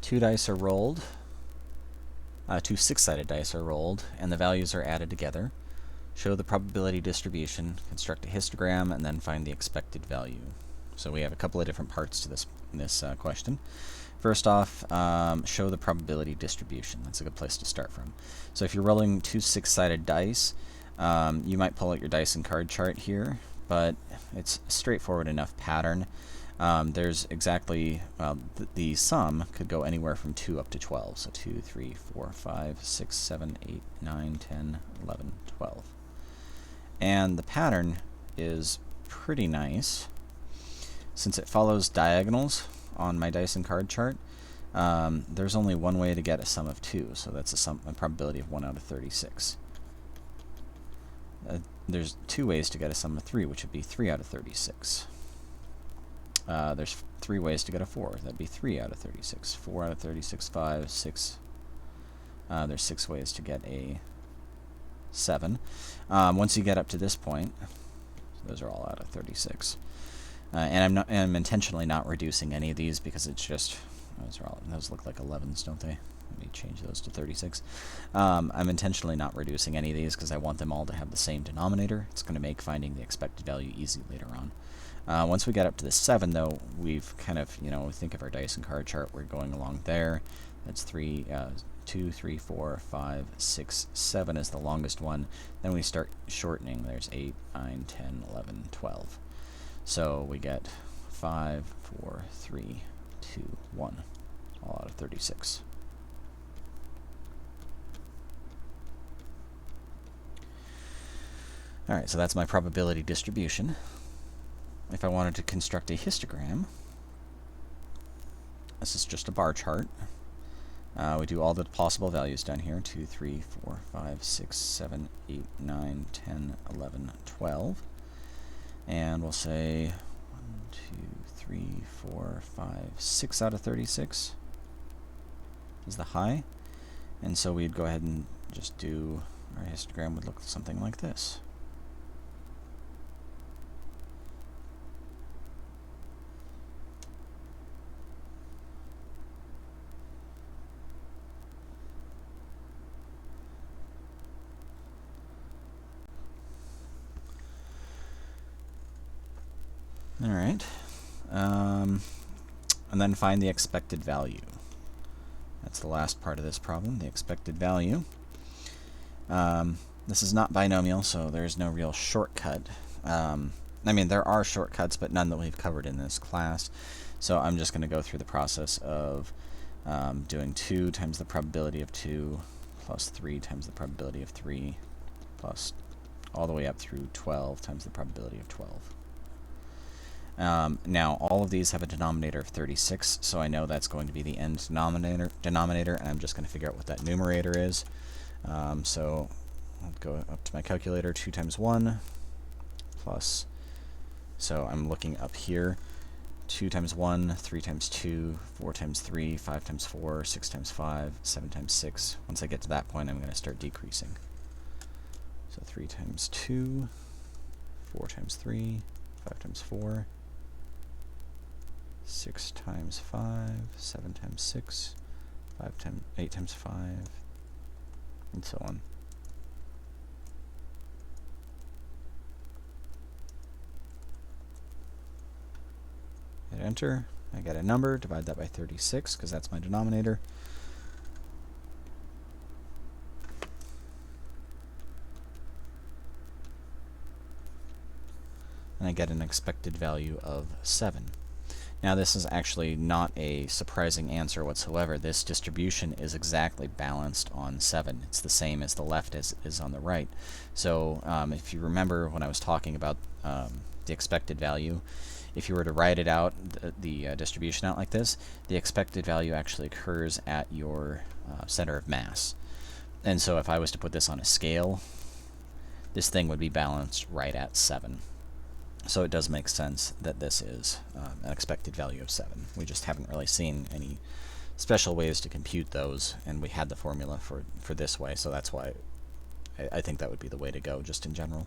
Two dice are rolled. Two six-sided dice are rolled, and the values are added together. Show the probability distribution, construct a histogram, and then find the expected value. So we have a couple of different parts to this question. First off, show the probability distribution. That's a good place to start from. So if you're rolling two six-sided dice, you might pull out your dice and card chart here, but it's a straightforward enough pattern. There's exactly, the sum could go anywhere from 2 up to 12. So 2, 3, 4, 5, 6, 7, 8, 9, 10, 11, 12. And the pattern is pretty nice. Since it follows diagonals on my dice and card chart, there's only one way to get a sum of 2, so that's a probability of 1 out of 36. There's two ways to get a sum of 3, which would be 3 out of 36. There's 3 ways to get a 4. That'd be 3 out of 36. 4 out of 36, 5, 6. There's 6 ways to get a 7. Once you get up to this point, so those are all out of 36. And I'm intentionally not reducing any of these because it's just, those look like 11s, don't they? Let me change those to 36. I'm intentionally not reducing any of these because I want them all to have the same denominator. It's going to make finding the expected value easy later on. Once we get up to the 7, though, we've kind of, think of our dice and card chart. We're going along there. That's 2, 3, 4, 5, 6, 7 is the longest one. Then we start shortening. There's 8, 9, 10, 11, 12. So we get 5, 4, 3, 2, 1, all out of 36. Alright, so that's my probability distribution. If I wanted to construct a histogram, this is just a bar chart. We do all the possible values down here, 2, 3, 4, 5, 6, 7, 8, 9, 10, 11, 12. And we'll say 1, 2, 3, 4, 5, 6 out of 36 is the high. And so we'd go ahead and just do, our histogram would look something like this. Alright, and then find the expected value. That's the last part of this problem, the expected value. This is not binomial, so there's no real shortcut. I mean, there are shortcuts, but none that we've covered in this class. So I'm just going to go through the process of doing 2 times the probability of 2 plus 3 times the probability of 3 plus all the way up through 12 times the probability of 12. Now, all of these have a denominator of 36, so I know that's going to be the end denominator, and I'm just going to figure out what that numerator is. So I'll go up to my calculator, 2 times 1 plus, so I'm looking up here, 2 times 1, 3 times 2, 4 times 3, 5 times 4, 6 times 5, 7 times 6. Once I get to that point, I'm going to start decreasing. So 3 times 2, 4 times 3, 5 times 4, 6 times 5, 7 times 6, 8 times 5, and so on. Hit enter, I get a number, divide that by 36 because that's my denominator. And I get an expected value of 7. Now this is actually not a surprising answer whatsoever. This distribution is exactly balanced on 7. It's the same as the left as is on the right. So if you remember when I was talking about the expected value, if you were to write it out, the distribution out like this, the expected value actually occurs at your center of mass. And so if I was to put this on a scale, this thing would be balanced right at 7. So it does make sense that this is an expected value of 7. We just haven't really seen any special ways to compute those, and we had the formula for this way, so that's why I think that would be the way to go just in general.